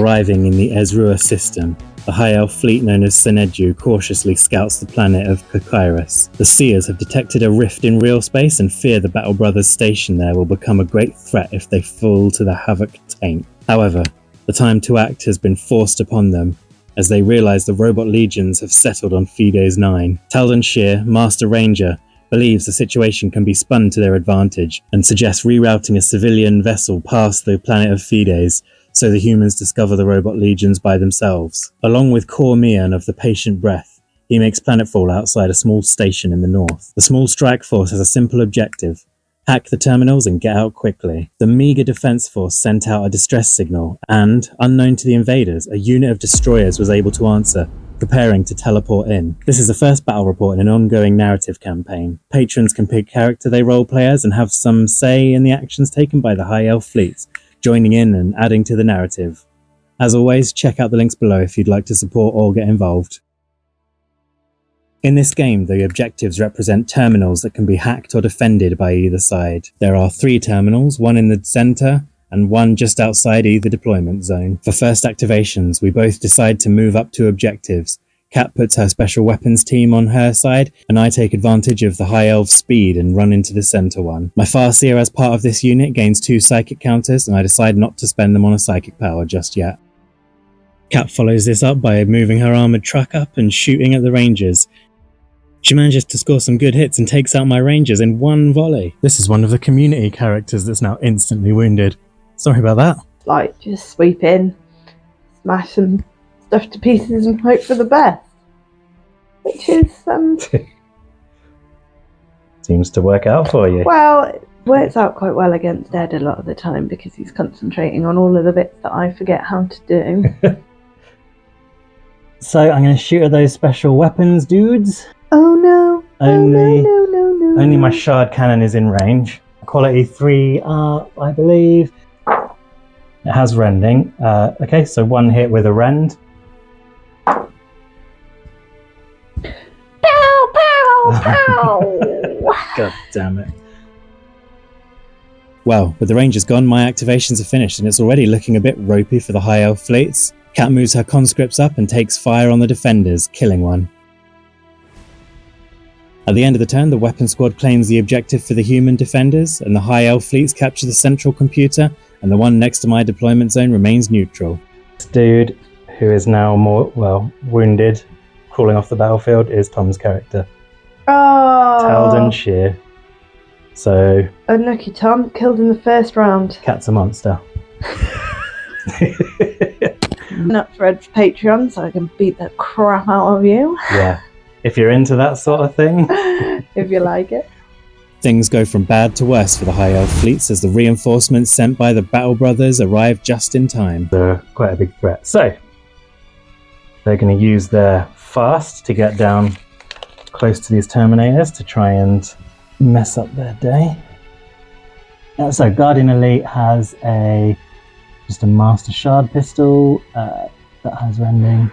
Arriving in the Ezrua system, the High Elf fleet known as Seneju cautiously scouts the planet of Kokyrus. The Seers have detected a rift in real space and fear the Battle Brothers station there will become a great threat if they fall to the Havoc taint. However, the time to act has been forced upon them as they realise the robot legions have settled on Fides 9. Taldan Shear, Master Ranger, believes the situation can be spun to their advantage and suggests rerouting a civilian vessel past the planet of Fides so the humans discover the robot legions by themselves. Along with Kor Mian of the Patient Breath, he makes planetfall outside a small station in the north. The small strike force has a simple objective: hack the terminals and get out quickly. The meager defense force sent out a distress signal and, unknown to the invaders, a unit of destroyers was able to answer, preparing to teleport in. This is the first battle report in an ongoing narrative campaign. Patrons can pick character they roleplay as and have some say in the actions taken by the High Elf fleets, joining in and adding to the narrative. As always, check out the links below if you'd like to support or get involved. In this game, the objectives represent terminals that can be hacked or defended by either side. There are 3 terminals, one in the center and one just outside either deployment zone. For first activations, we both decide to move up to objectives. Kat puts her special weapons team on her side, and I take advantage of the High Elf's speed and run into the center one. My Farseer as part of this unit gains 2 psychic counters, and I decide not to spend them on a psychic power just yet. Kat follows this up by moving her armoured truck up and shooting at the Rangers. She manages to score some good hits and takes out my Rangers in one volley. This is one of the community characters that's now instantly wounded. Sorry about that. Like, just sweep in, smash some stuff to pieces and hope for the best. Which is, seems to work out for you. well, it works out quite well against Ed a lot of the time because he's concentrating on all of the bits that I forget how to do. So I'm going to shoot at those special weapons dudes. Oh no. Only, No. only my shard cannon is in range. Quality 3 up, I believe. It has rending. Okay, so 1 hit with a rend. Pow! God damn it. Well, with the Rangers gone, my activations are finished and it's already looking a bit ropey for the High Elf fleets. Kat moves her conscripts up and takes fire on the defenders, killing one. At the end of the turn, the weapon squad claims the objective for the human defenders, and the High Elf fleets capture the central computer, and the one next to my deployment zone remains neutral. This dude, who is now wounded, crawling off the battlefield, is Tom's character. Oh. Taldan Shear. So... unlucky Tom, killed in the first round. Cat's a monster. Not for Ed for Patreon, so I can beat the crap out of you. Yeah. If you're into that sort of thing. If you like it. Things go from bad to worse for the High Elf fleets as the reinforcements sent by the Battle Brothers arrive just in time. They're quite a big threat. So, they're going to use their fast to get down close to these Terminators to try and mess up their day. So, Guardian Elite has just a Master Shard pistol that has rending.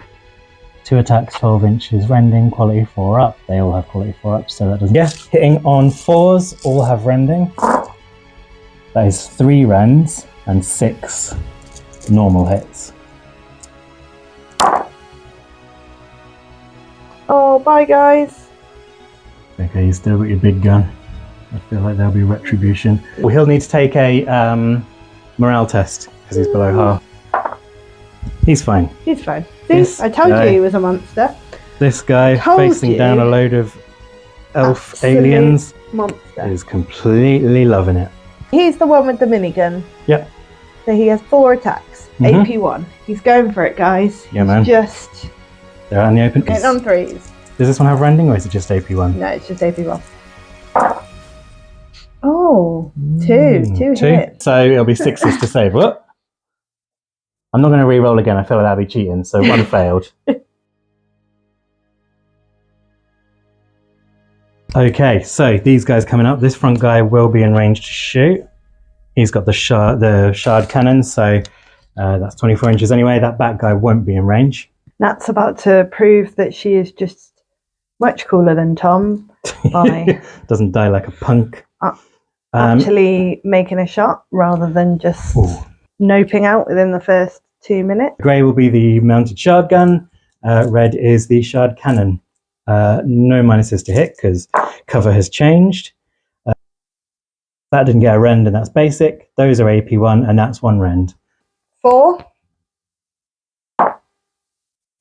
2 attacks, 12 inches, rending, quality 4 up. They all have quality 4 up, so that doesn't... Yeah, hitting on 4s, all have rending. That is 3 rends and 6 normal hits. Oh, bye guys. Okay, you still got your big gun. I feel like there'll be retribution. Well, he'll need to take a morale test, because he's below half. He's fine. He's fine. See, I told you he was a monster. This guy facing down a load of elf aliens monster is completely loving it. He's the one with the minigun. Yep. So he has 4 attacks. AP1. He's going for it, guys. Yeah, man. Just... they're out in the open. getting on 3s. Does this one have rending or is it just AP1? No, it's just AP1. Oh, 2 hits. So it'll be 6s to save. What? I'm not going to re-roll again. I feel like that'd be cheating. So 1 failed. Okay, so these guys coming up. This front guy will be in range to shoot. He's got the shard cannon, so that's 24 inches anyway. That back guy won't be in range. Nat's about to prove that she is just much cooler than Tom by doesn't die like a punk. Actually making a shot rather than just Ooh. noping out within the first 2 minutes. Grey will be the mounted Shardgun. Red is the Shard Cannon. No minuses to hit because cover has changed. That didn't get a rend, and that's basic. Those are AP1, and that's 1 rend. 4.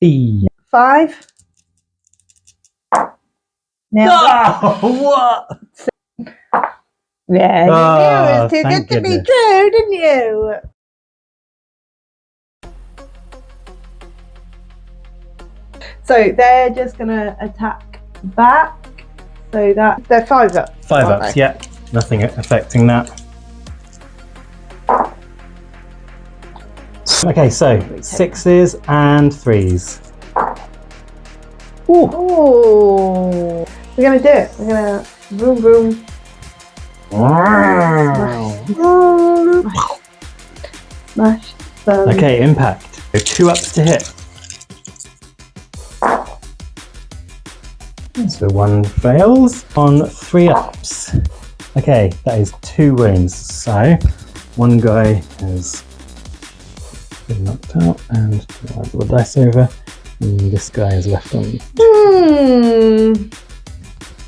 E. 5. Now. Oh, what? Yeah, you knew it was too thank good to be goodness. true, didn't you? So they're just gonna attack back. So that they're 5 up. 5 aren't ups, they? yeah. Nothing affecting that. Okay, so 6s and 3s. Ooh. Oh, we're gonna do it. We're gonna boom boom. Smash. Okay, impact. So 2 ups to hit. So 1 fails on 3 ups. Okay, that is 2 wounds. So 1 guy has been knocked out and the dice over. And this guy is left on.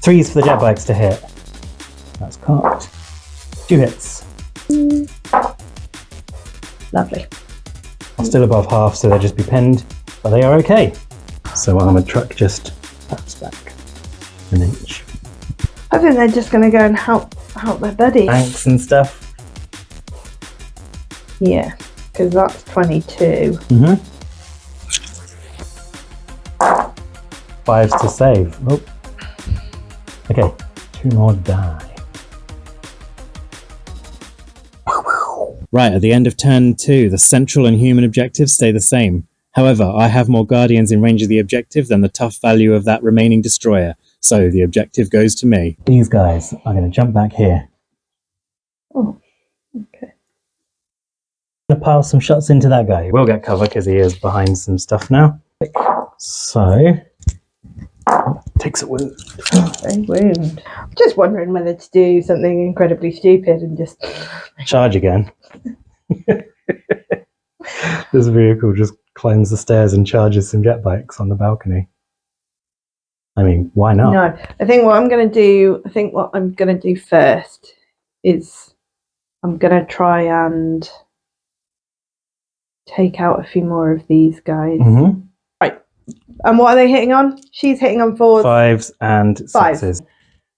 3s for the Jetbikes to hit. That's cocked. 2 hits. Lovely. Still above half, so they'll just be pinned, but they are okay. So armored truck just taps back an inch. I think they're just gonna go and help their buddies. Banks and stuff. Yeah, because that's 22. 5s to save. Oh. Okay, 2 more die. Right, at the end of turn 2, the central and human objectives stay the same. However, I have more guardians in range of the objective than the tough value of that remaining destroyer, so the objective goes to me. These guys are going to jump back here. Oh, okay. I'm going to pile some shots into that guy. We'll get cover because he is behind some stuff now. So, takes a wound. A wound. I'm just wondering whether to do something incredibly stupid and just Charge again. This vehicle just climbs the stairs and charges some jetbikes on the balcony. I mean, why not? No, I think what I'm going to do first is I'm going to try and take out a few more of these guys. Mm-hmm. Right. And what are they hitting on? She's hitting on 4s. 5s and 6s. 5s.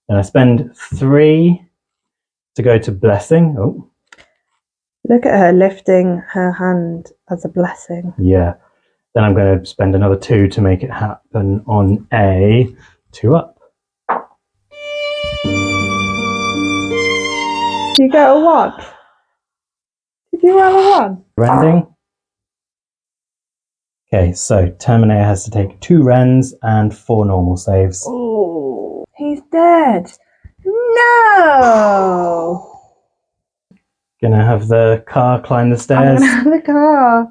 And I spend 3 to go to blessing. Oh. Look at her lifting her hand as a blessing. Yeah. Then I'm going to spend another 2 to make it happen on a 2 up. Did you get a 1? Did you roll a 1? Rending. Okay, so Terminator has to take 2 rends and 4 normal saves. Oh, he's dead. No! Gonna have the car climb the I'm stairs. gonna have the car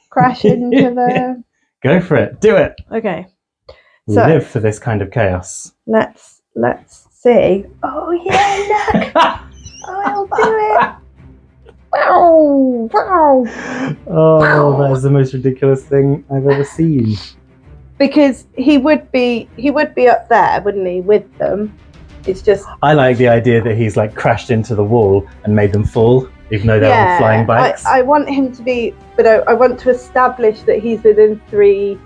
crash into the... Go for it. Do it. Okay. We So live for this kind of chaos. let's see. Oh yeah, look! I'll do it. Wow! Wow! Oh, that is the most ridiculous thing I've ever seen. Because he would be up there, wouldn't he, with them? It's just I like the idea that he's like crashed into the wall and made them fall, even though they're on flying bikes. I want him to be, but I want to establish that he's within 3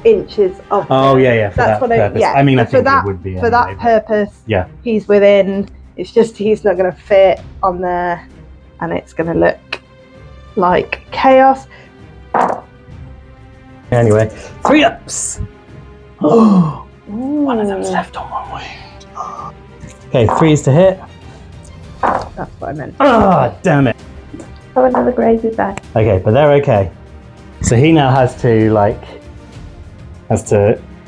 inches of. Oh yeah. For That's that what I. purpose. Yeah. I mean, I for think that it would be for anyway, that purpose. Yeah. He's within. It's just he's not going to fit on there, and it's going to look like chaos. Anyway, 3 ups. Oh, Ooh. one of them's left on 1 way. Okay, 3s to hit. That's what I meant. Ah, damn it. Have another crazy back. Okay, but they're okay. So he now has to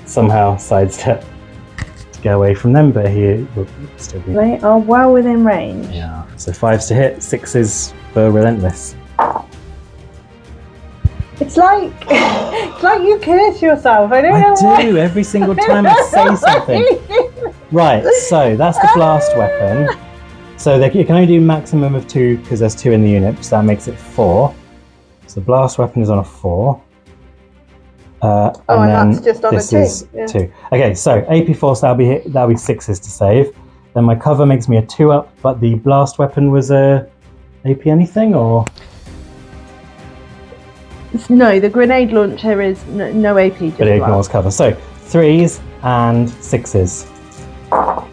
somehow sidestep to get away from them, but he will still be. They are well within range. Yeah. So 5s to hit, 6s for relentless. It's like you curse yourself. I don't know I do every single time I say something. Right, so that's the blast weapon. So you can only do maximum of 2 because there's 2 in the unit, so that makes it 4. So the blast weapon is on a 4. and then that's just on a this 2. is Yeah. 2. Okay, so AP force, that'll be 6s to save. Then my cover makes me a 2 up, but the blast weapon was a AP anything, or? No, the grenade launcher is no AP, just But it ignores blast. cover. So 3s and 6s. Oh,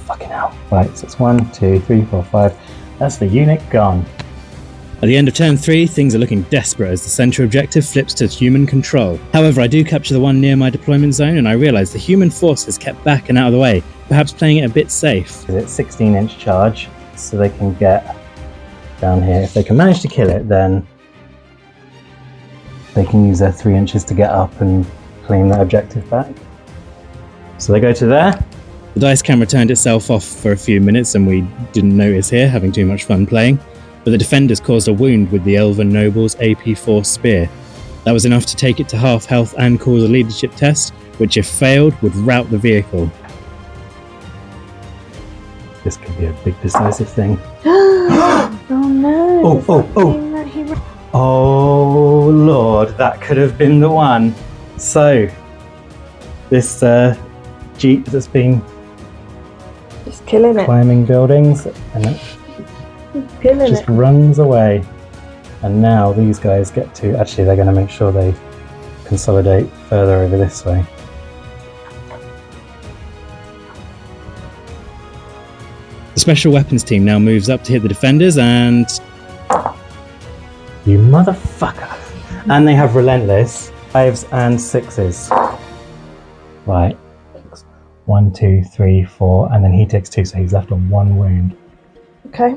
fucking hell. Right, so it's 1, 2, 3, 4, 5. That's the unit gone. At the end of turn 3, things are looking desperate as the central objective flips to human control. However, I do capture the one near my deployment zone, and I realise the human force is kept back and out of the way, perhaps playing it a bit safe. It's 16-inch charge, so they can get down here. If they can manage to kill it, then they can use their 3 inches to get up and claim that objective back. So they go to there. The dice camera turned itself off for a few minutes and we didn't notice here, having too much fun playing, but the defenders caused a wound with the Elven Noble's AP4 spear. That was enough to take it to half health and cause a leadership test, which if failed would rout the vehicle. This could be a big decisive thing. Oh no! Oh lord, that could have been the one. So, this Jeep that's been Just killing it. climbing buildings and it Killing just it. runs away. And now these guys get to, actually they're going to make sure they consolidate further over this way. The special weapons team now moves up to hit the defenders and... You motherfucker! And they have relentless 5s and 6s. Right. 1, 2, 3, 4, and then he takes 2, so he's left on 1 wound. Okay.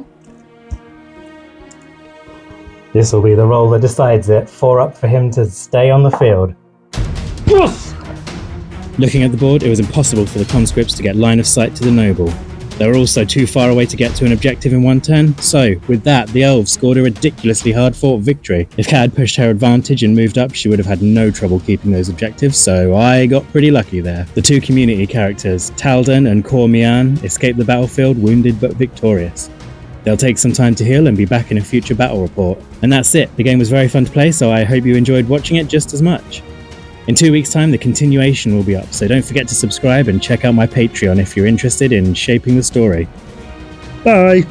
This will be the roll that decides it. 4 up for him to stay on the field. Looking at the board, it was impossible for the conscripts to get line of sight to the noble. They were also too far away to get to an objective in one turn, so with that, the elves scored a ridiculously hard-fought victory. If Kat had pushed her advantage and moved up, she would have had no trouble keeping those objectives, so I got pretty lucky there. The 2 community characters, Taldan and Cormian, escaped the battlefield wounded but victorious. They'll take some time to heal and be back in a future battle report. And that's it. The game was very fun to play, so I hope you enjoyed watching it just as much. In 2 weeks' time, the continuation will be up, so don't forget to subscribe and check out my Patreon if you're interested in shaping the story. Bye!